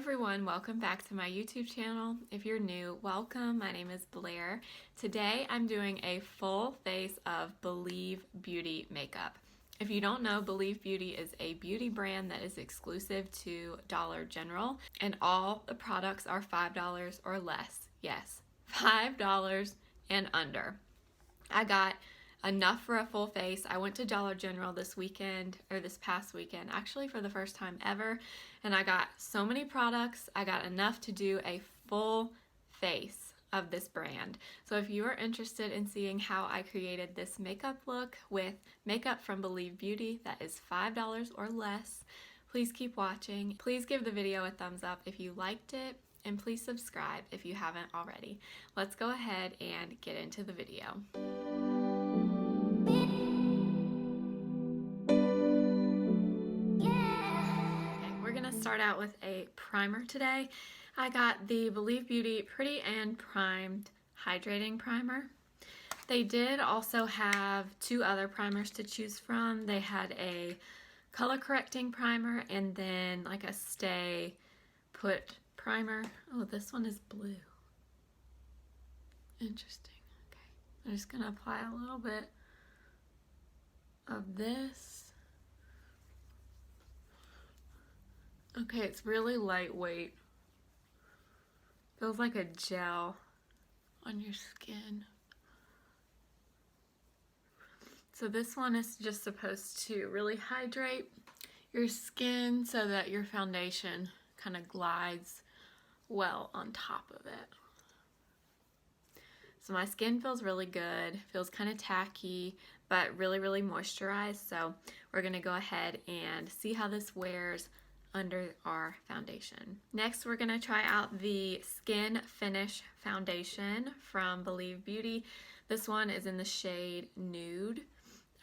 everyone, welcome back to my YouTube channel. If you're new, welcome. My name is Blair. Today I'm doing a full face of Believe Beauty makeup. If you don't know, Believe Beauty is a beauty brand that is exclusive to Dollar General, and all the products are $5 or less. Yes, $5 and under. I got enough for a full face. I went to Dollar General this past weekend, actually for the first time ever, and I got so many products. I got enough to do a full face of this brand. So if you are interested in seeing how I created this makeup look with makeup from Believe Beauty that is $5 or less, please keep watching. Please give the video a thumbs up if you liked it, and please subscribe if you haven't already. Let's go ahead and get into the video. Start out with a primer today. I got the Believe Beauty Pretty and Primed Hydrating Primer. They did also have two other primers to choose from. They had a color correcting primer and then like a stay put primer. Oh, this one is blue. Interesting. Okay, I'm just gonna apply a little bit of this. Okay, it's really lightweight. Feels like a gel on your skin. So this one is just supposed to really hydrate your skin so that your foundation kind of glides well on top of it. So my skin feels really good, feels kind of tacky, but really, really moisturized. So we're gonna go ahead and see how this wears under our foundation. Next, we're gonna try out the Skin Finish Foundation from Believe Beauty. This one is in the shade Nude.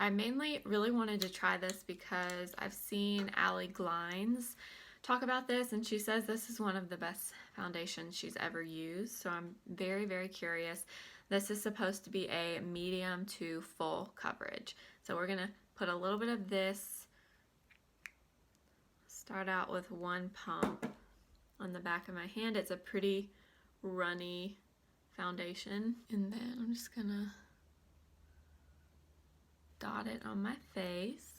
I mainly really wanted to try this because I've seen Allie Glines talk about this, and she says this is one of the best foundations she's ever used, so I'm very, very curious. This is supposed to be a medium to full coverage. So we're gonna put a little bit of this. Start out with one pump on the back of my hand. It's a pretty runny foundation. And then I'm just gonna dot it on my face.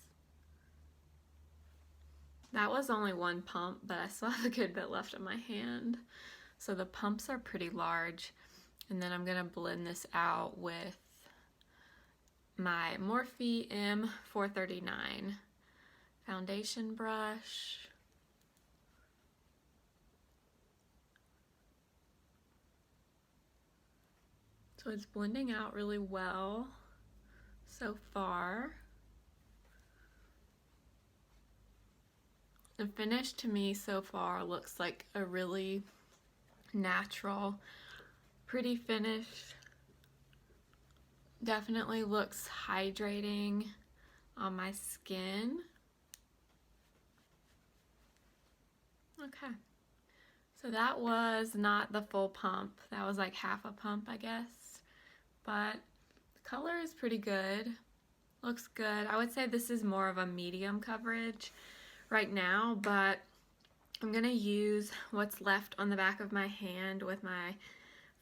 That was only one pump, but I still have a good bit left on my hand. So the pumps are pretty large. And then I'm gonna blend this out with my Morphe M439 foundation brush. So it's blending out really well so far. The finish to me so far looks like a really natural, pretty finish. Definitely looks hydrating on my skin. Okay, so that was not the full pump. That was like half a pump, I guess. But the color is pretty good. Looks good. I would say this is more of a medium coverage right now, but I'm gonna use what's left on the back of my hand with my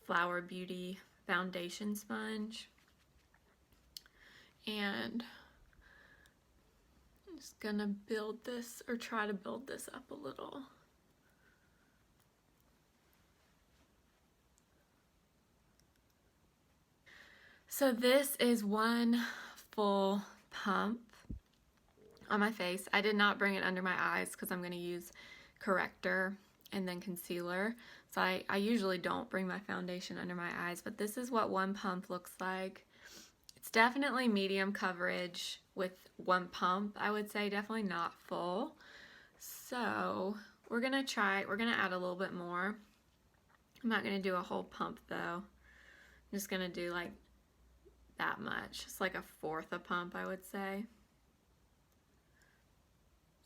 Flower Beauty foundation sponge. And I'm just gonna build this, or try to build this up a little. So this is one full pump on my face. I did not bring it under my eyes because I'm going to use corrector and then concealer. So I usually don't bring my foundation under my eyes, but this is what one pump looks like. It's definitely medium coverage with one pump, I would say, definitely not full. So we're going to add a little bit more. I'm not going to do a whole pump though. I'm just going to do like that much. It's like a fourth a pump, I would say.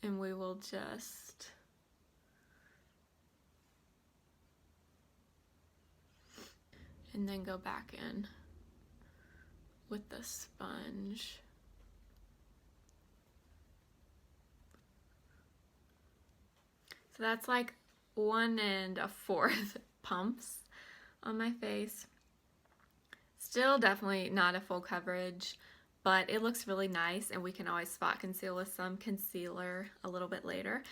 And we will just and then go back in with the sponge. So that's like 1 1/4 pumps on my face. Still definitely not a full coverage, but it looks really nice, and we can always spot conceal with some concealer a little bit later.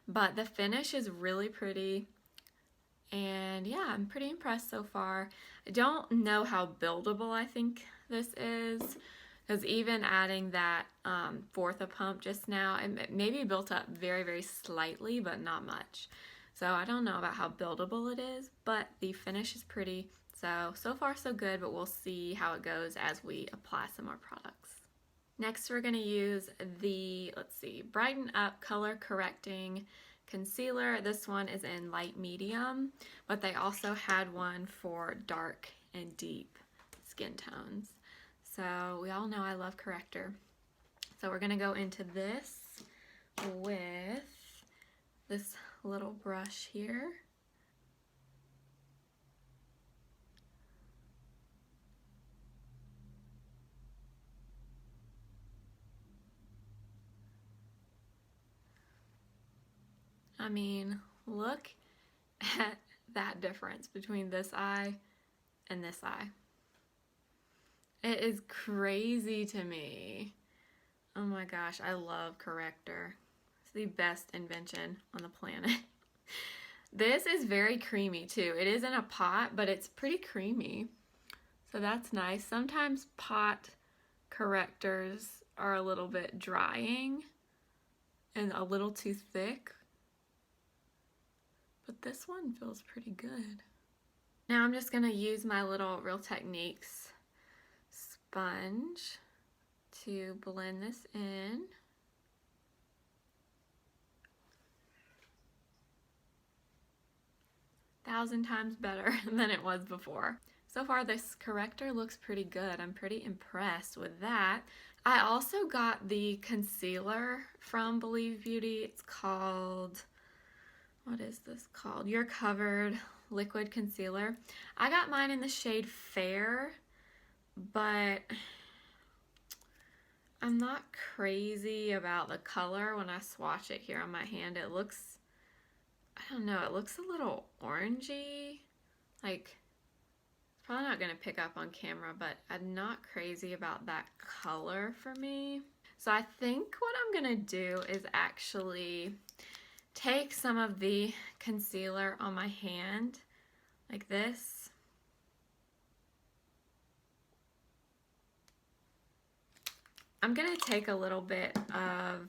But the finish is really pretty, and yeah, I'm pretty impressed so far. I don't know how buildable I think this is, because even adding that 1/4 pump just now, it maybe built up very, very slightly, but not much. So I don't know about how buildable it is, but the finish is pretty. So far so good, but we'll see how it goes as we apply some more products. Next, we're going to use the, let's see, Brighten Up Color Correcting Concealer. This one is in light medium, but they also had one for dark and deep skin tones. So we all know I love corrector. So we're going to go into this with this little brush here. I mean, look at that difference between this eye and this eye. It is crazy to me. Oh my gosh, I love corrector. It's the best invention on the planet. This is very creamy too. It is in a pot, but it's pretty creamy. So that's nice. Sometimes pot correctors are a little bit drying and a little too thick. But this one feels pretty good. Now I'm just gonna use my little Real Techniques sponge to blend this in. Thousand times better than it was before. So far this corrector looks pretty good. I'm pretty impressed with that. I also got the concealer from Believe Beauty. It's called, what is this called? You're Covered Liquid Concealer. I got mine in the shade Fair, but I'm not crazy about the color. When I swatch it here on my hand, it looks, I don't know, it looks a little orangey. Like, it's probably not going to pick up on camera, but I'm not crazy about that color for me. So I think what I'm going to do is actually take some of the concealer on my hand, like this. I'm going to take a little bit of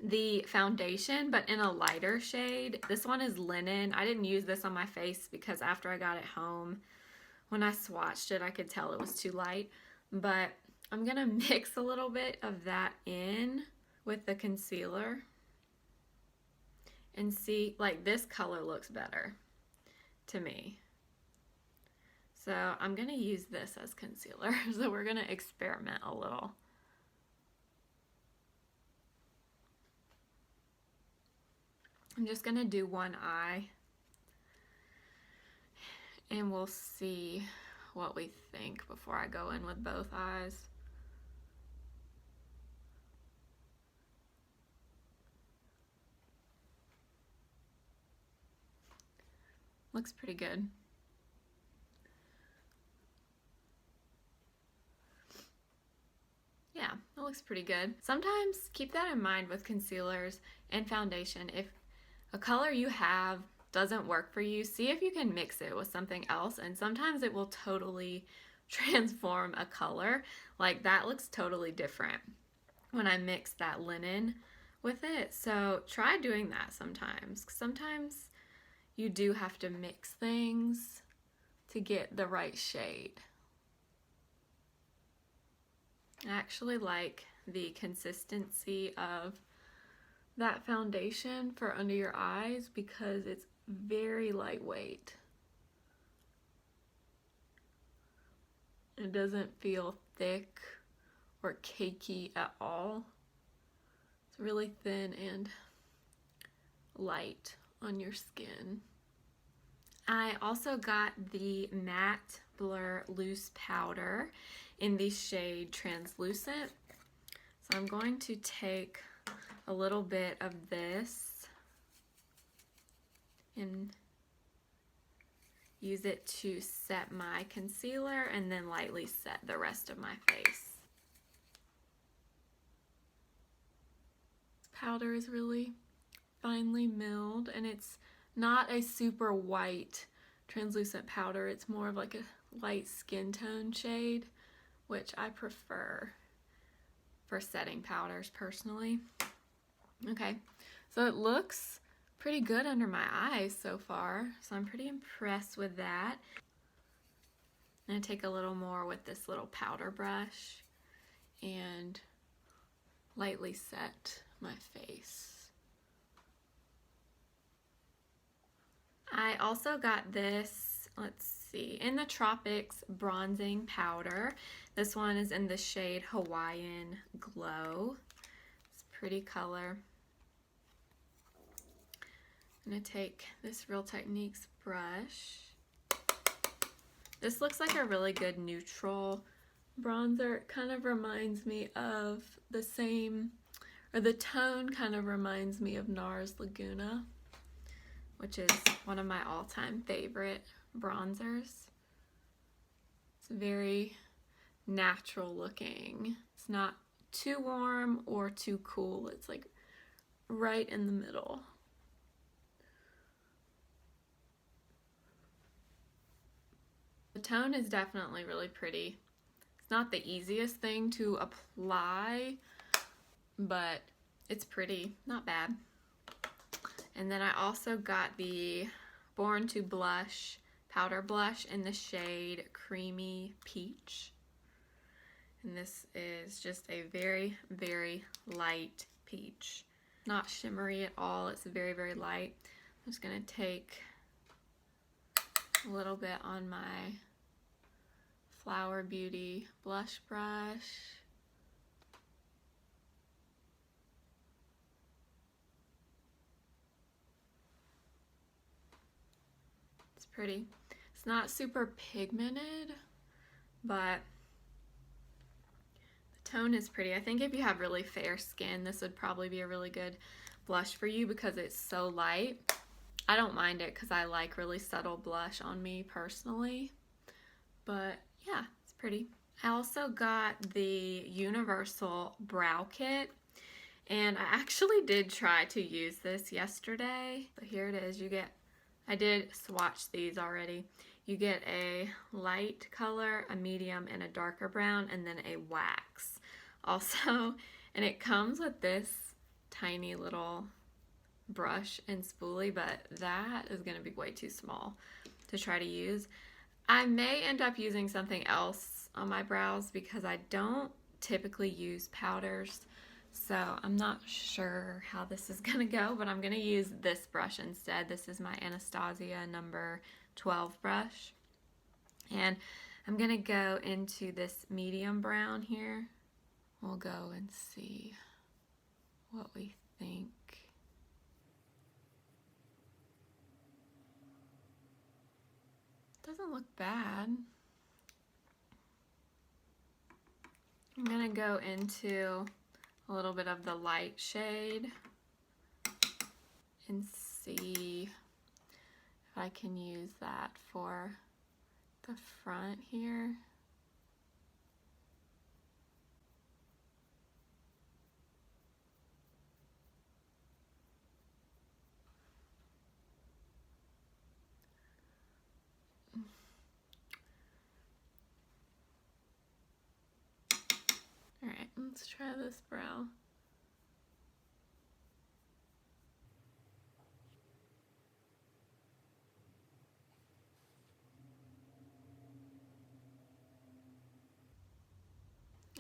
the foundation, but in a lighter shade. This one is Linen. I didn't use this on my face because after I got it home, when I swatched it, I could tell it was too light. But I'm going to mix a little bit of that in with the concealer and see, like, this color looks better to me. So I'm going to use this as concealer. So we're going to experiment a little. I'm just going to do one eye and we'll see what we think before I go in with both eyes. Looks pretty good. Yeah, it looks pretty good. Sometimes keep that in mind with concealers and foundation. If a color you have doesn't work for you, see if you can mix it with something else, and sometimes it will totally transform a color. Like, that looks totally different when I mix that Linen with it. So try doing that sometimes. Sometimes you do have to mix things to get the right shade. I actually like the consistency of that foundation for under your eyes because it's very lightweight. It doesn't feel thick or cakey at all. It's really thin and light on your skin. I also got the Matte Blur Loose Powder in the shade Translucent. So I'm going to take a little bit of this and use it to set my concealer and then lightly set the rest of my face. Powder is really finely milled, and it's not a super white translucent powder. It's more of like a light skin tone shade, which I prefer for setting powders personally. Okay, so it looks pretty good under my eyes so far, so I'm pretty impressed with that. I'm gonna take a little more with this little powder brush and lightly set my face. I also got this, let's see, in the Tropics bronzing powder. This one is in the shade Hawaiian Glow. It's a pretty color. I'm going to take this Real Techniques brush. This looks like a really good neutral bronzer. It kind of reminds me of the same, or the tone kind of reminds me of NARS Laguna, which is one of my all-time favorite bronzers. It's very natural looking. It's not too warm or too cool. It's like right in the middle. The tone is definitely really pretty. It's not the easiest thing to apply, but it's pretty, not bad. And then I also got the Born to Blush powder blush in the shade Creamy Peach. And this is just a very, very light peach. Not shimmery at all, it's very, very light. I'm just gonna take a little bit on my Flower Beauty blush brush. It's pretty. It's not super pigmented, but the tone is pretty. I think if you have really fair skin, this would probably be a really good blush for you because it's so light. I don't mind it because I like really subtle blush on me personally, but yeah, it's pretty. I also got the Universal Brow Kit, and I actually did try to use this yesterday. But here it is. I did swatch these already. You get a light color, a medium, and a darker brown, and then a wax also. And it comes with this tiny little brush and spoolie, but that is going to be way too small to try to use. I may end up using something else on my brows because I don't typically use powders, so I'm not sure how this is gonna go, but I'm gonna use this brush instead. This is my Anastasia number 12 brush, and I'm gonna go into this medium brown here. We'll go and see what we think. Doesn't look bad. I'm gonna go into a little bit of the light shade and see if I can use that for the front here. All right, let's try this brow.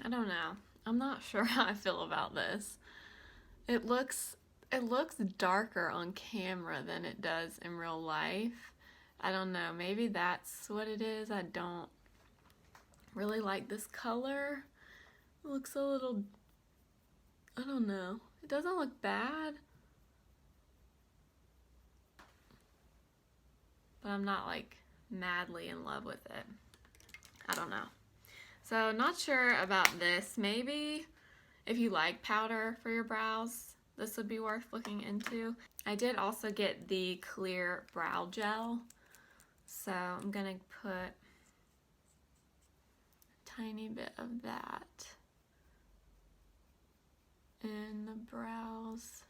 I don't know. I'm not sure how I feel about this. It looks darker on camera than it does in real life. I don't know, maybe that's what it is. I don't really like this color. It looks a little, I don't know. It doesn't look bad, but I'm not like madly in love with it. I don't know. So not sure about this. Maybe if you like powder for your brows, this would be worth looking into. I did also get the clear brow gel, so I'm gonna put a tiny bit of that in the brows.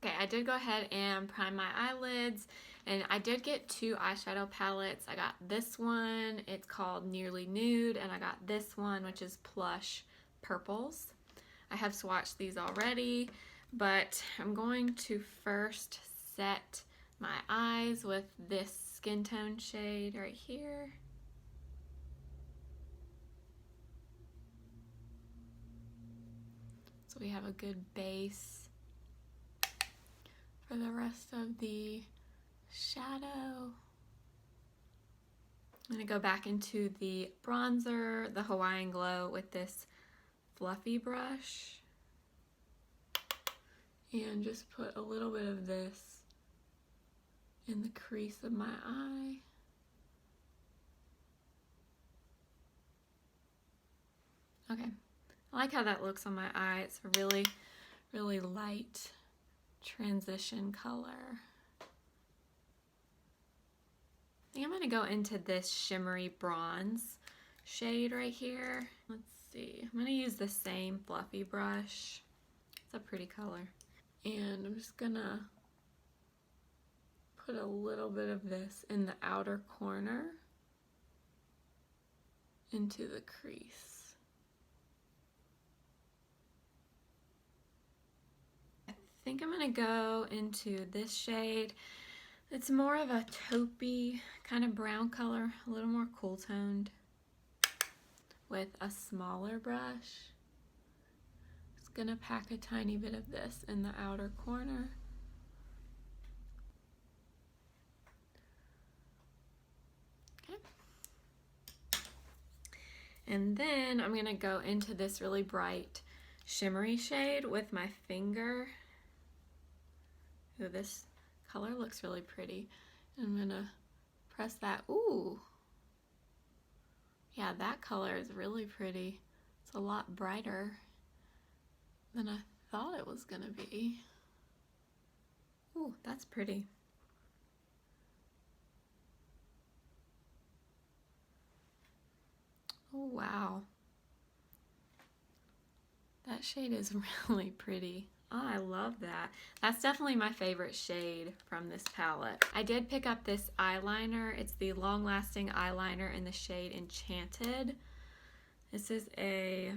Okay, I did go ahead and prime my eyelids, and I did get 2 eyeshadow palettes. I got this one, it's called Nearly Nude, and I got this one, which is Plush Purples. I have swatched these already, but I'm going to first set my eyes with this skin tone shade right here. So we have a good base for the rest of the shadow. I'm going to go back into the bronzer, the Hawaiian Glow, with this fluffy brush, and just put a little bit of this in the crease of my eye. Okay, I like how that looks on my eye. It's a really, really light transition color. I think I'm going to go into this shimmery bronze shade right here. Let's see. I'm going to use the same fluffy brush. It's a pretty color. And I'm just going to put a little bit of this in the outer corner into the crease. I think I'm going to go into this shade. It's more of a taupey kind of brown color, a little more cool toned, with a smaller brush. Just gonna pack a tiny bit of this in the outer corner. Okay. And then I'm gonna go into this really bright shimmery shade with my finger. Ooh, this color looks really pretty. I'm gonna press that. Ooh, yeah, that color is really pretty. It's a lot brighter than I thought it was gonna be. Ooh, that's pretty. Oh wow, that shade is really pretty. Oh, I love that. That's definitely my favorite shade from this palette. I did pick up this eyeliner. It's the long-lasting eyeliner in the shade Enchanted. This is a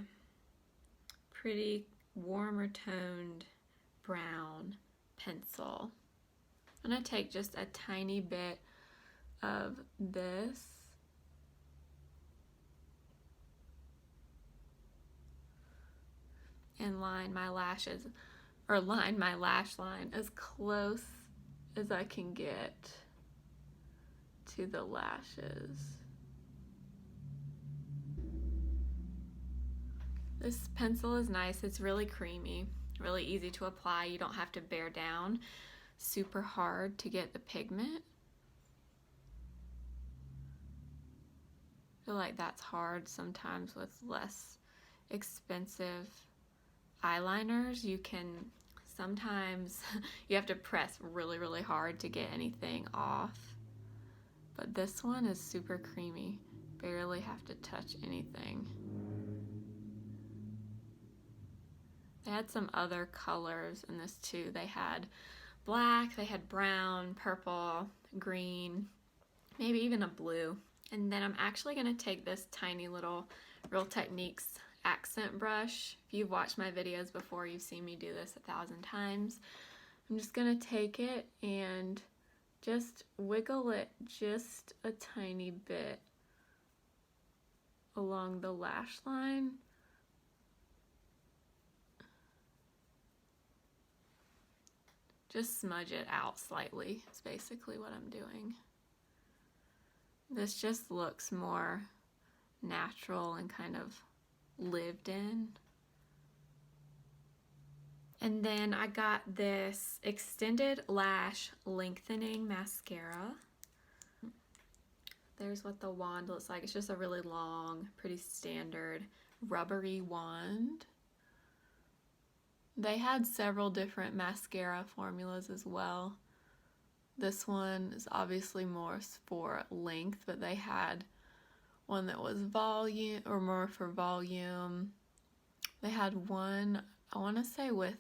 pretty warmer toned brown pencil. I'm gonna take just a tiny bit of this and line my lashes, or line my lash line as close as I can get to the lashes. This pencil is nice. It's really creamy, really easy to apply. You don't have to bear down super hard to get the pigment. I feel like that's hard sometimes with less expensive eyeliners. You can sometimes, you have to press really, really hard to get anything off. But this one is super creamy. Barely have to touch anything. They had some other colors in this too. They had black, they had brown, purple, green, maybe even a blue. And then I'm actually gonna take this tiny little Real Techniques accent brush. If you've watched my videos before, you've seen me do this 1,000 times. I'm just gonna take it and just wiggle it just a tiny bit along the lash line. Just smudge it out slightly is basically what I'm doing. This just looks more natural and kind of lived in. And then I got this Extended Lash Lengthening Mascara. There's what the wand looks like. It's just a really long, pretty standard rubbery wand. They had several different mascara formulas as well. This one is obviously more for length, but they had one that was volume or more for volume. They had one, I want to say with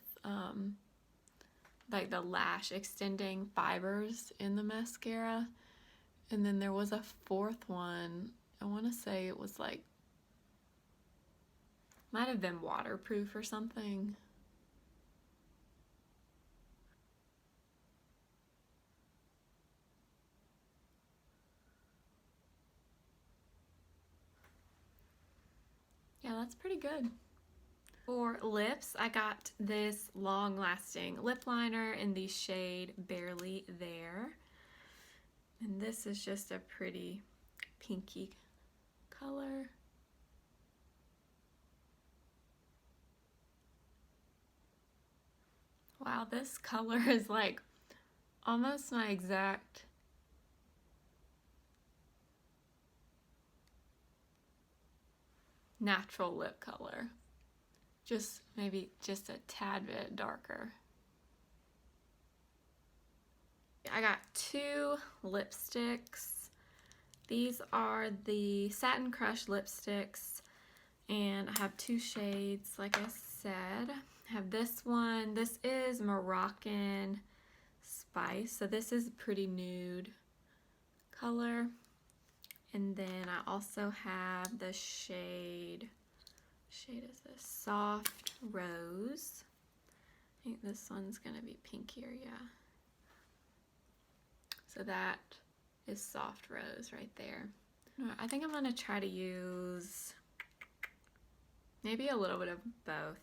like the lash extending fibers in the mascara. And then there was a fourth one. I want to say it was like, might have been waterproof or something. Yeah, that's pretty good. For lips, I got this long-lasting lip liner in the shade Barely There. And this is just a pretty pinky color. Wow, this color is like almost my exact natural lip color. Just maybe just a tad bit darker. I got two lipsticks. These are the Satin Crush lipsticks, and I have two shades, like I said. I have this one. This is Moroccan Spice, so this is a pretty nude color. And then I also have the shade is this? Soft Rose. I think this one's gonna be pinkier, yeah. So that is Soft Rose right there. I think I'm gonna try to use maybe a little bit of both.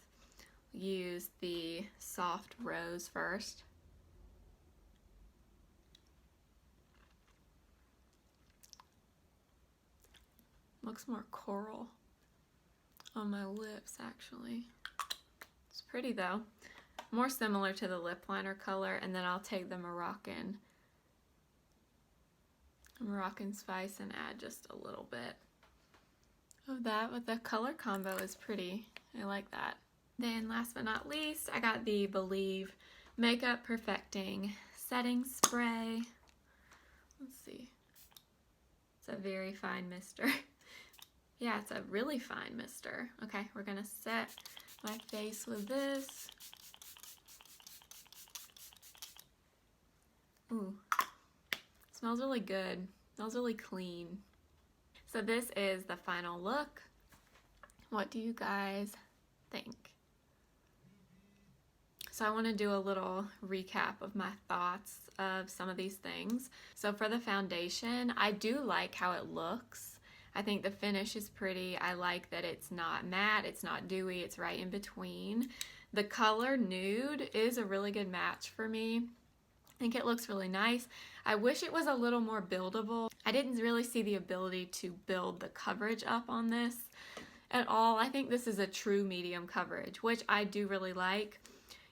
Use the Soft Rose first. Looks more coral on my lips, actually. It's pretty though. More similar to the lip liner color, and then I'll take the Moroccan Spice and add just a little bit of that, but the color combo is pretty. I like that. Then last but not least, I got the Believe Makeup Perfecting Setting Spray. Let's see. It's a very fine mister. Yeah, it's a really fine mister. Okay, we're gonna set my face with this. Ooh, smells really good. Smells really clean. So this is the final look. What do you guys think? So I want to do a little recap of my thoughts of some of these things. So for the foundation, I do like how it looks. I think the finish is pretty. I like that it's not matte, it's not dewy, it's right in between. The color Nude is a really good match for me. I think it looks really nice. I wish it was a little more buildable. I didn't really see the ability to build the coverage up on this at all. I think this is a true medium coverage, which I do really like.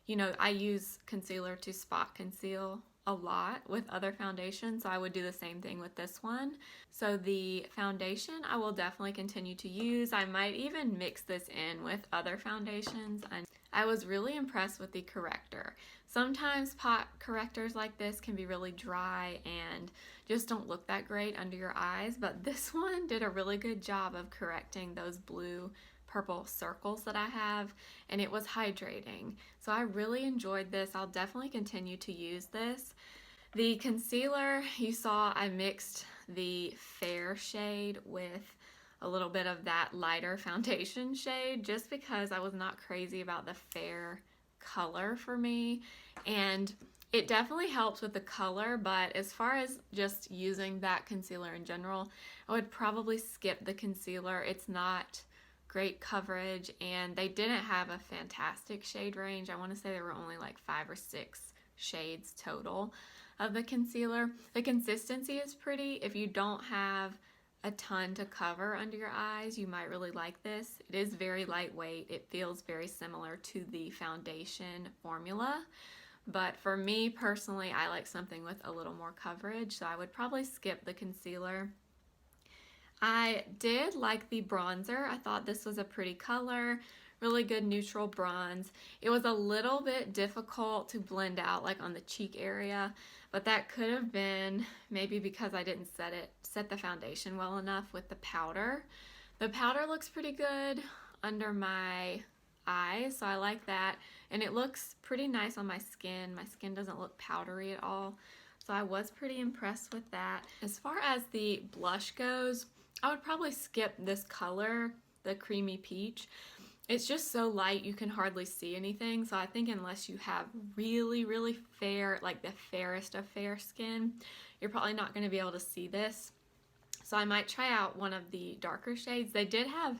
You know, I use concealer to spot conceal a lot with other foundations, so I would do the same thing with this one. So the foundation I will definitely continue to use. I might even mix this in with other foundations. And I was really impressed with the corrector. Sometimes pot correctors like this can be really dry and just don't look that great under your eyes, but this one did a really good job of correcting those blue purple circles that I have, and it was hydrating. So I really enjoyed this. I'll definitely continue to use this. The concealer, you saw I mixed the fair shade with a little bit of that lighter foundation shade just because I was not crazy about the fair color for me, and it definitely helps with the color, but as far as just using that concealer in general, I would probably skip the concealer. It's not great coverage, and they didn't have a fantastic shade range. I want to say there were only like 5 or 6 shades total of the concealer. The consistency is pretty. If you don't have a ton to cover under your eyes, you might really like this. It is very lightweight. It feels very similar to the foundation formula, but for me personally, I like something with a little more coverage, so I would probably skip the concealer. I did like the bronzer. I thought this was a pretty color, really good neutral bronze. It was a little bit difficult to blend out like on the cheek area, but that could have been maybe because I didn't set the foundation well enough with the powder. The powder looks pretty good under my eyes, so I like that, and it looks pretty nice on my skin. My skin doesn't look powdery at all, so I was pretty impressed with that. As far as the blush goes, I would probably skip this color, the creamy peach. It's just so light you can hardly see anything, so I think unless you have really, really fair, like the fairest of fair skin, you're probably not going to be able to see this. So I might try out one of the darker shades. They did have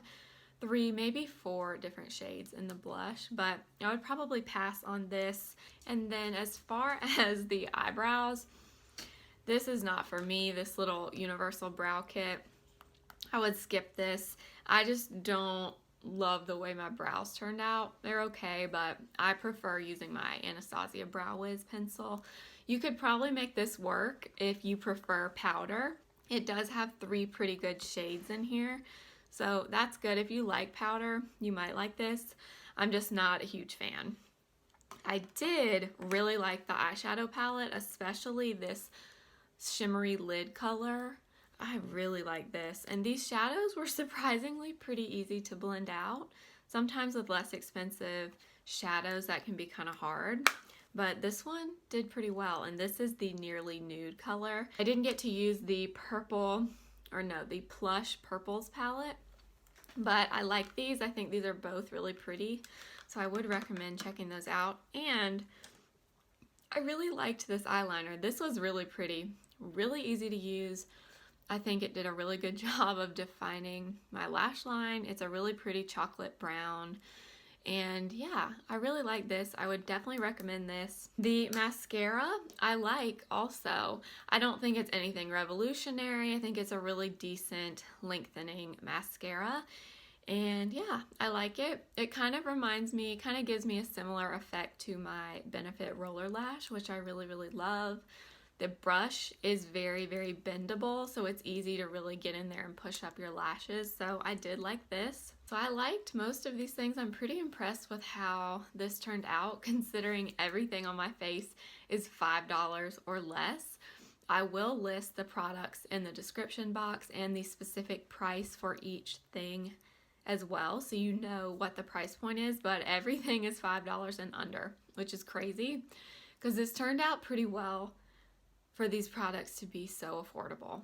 3, maybe 4 different shades in the blush, but I would probably pass on this. And then as far as the eyebrows, this is not for me, this little universal brow kit. I would skip this. I just don't love the way my brows turned out. They're okay, but I prefer using my Anastasia Brow Wiz pencil. You could probably make this work if you prefer powder. It does have 3 pretty good shades in here, so that's good. If you like powder, you might like this. I'm just not a huge fan. I did really like the eyeshadow palette, especially this shimmery lid color. I really like this, and these shadows were surprisingly pretty easy to blend out. Sometimes with less expensive shadows that can be kind of hard, but this one did pretty well, and this is the Nearly Nude color. I didn't get to use the the Plush Purples palette, but I like these. I think these are both really pretty, so I would recommend checking those out. And I really liked this eyeliner. This was really pretty, really easy to use. I think it did a really good job of defining my lash line. It's a really pretty chocolate brown. And yeah, I really like this. I would definitely recommend this. The mascara I like also. I don't think it's anything revolutionary. I think it's a really decent lengthening mascara. And yeah, I like it. It kind of gives me a similar effect to my Benefit Roller Lash, which I really, really love. The brush is very, very bendable, so it's easy to really get in there and push up your lashes, so I did like this. So I liked most of these things. I'm pretty impressed with how this turned out, considering everything on my face is $5 or less. I will list the products in the description box and the specific price for each thing as well, so you know what the price point is, but everything is $5 and under, which is crazy, because this turned out pretty well for these products to be so affordable.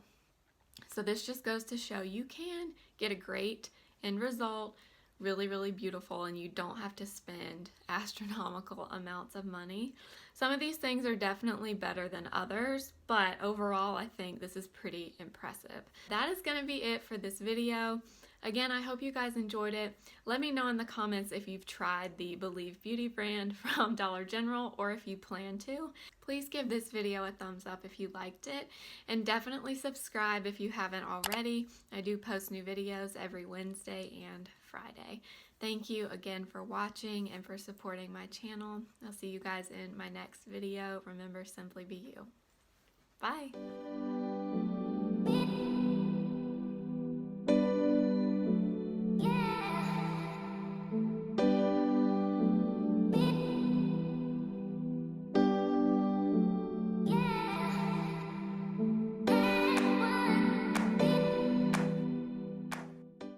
So this just goes to show you can get a great end result, really, really beautiful, and you don't have to spend astronomical amounts of money. Some of these things are definitely better than others, but overall I think this is pretty impressive. That is going to be it for this video. Again, I hope you guys enjoyed it. Let me know in the comments if you've tried the Believe Beauty brand from Dollar General or if you plan to. Please give this video a thumbs up if you liked it, and definitely subscribe if you haven't already. I do post new videos every Wednesday and Friday. Thank you again for watching and for supporting my channel. I'll see you guys in my next video. Remember, simply be you. Bye!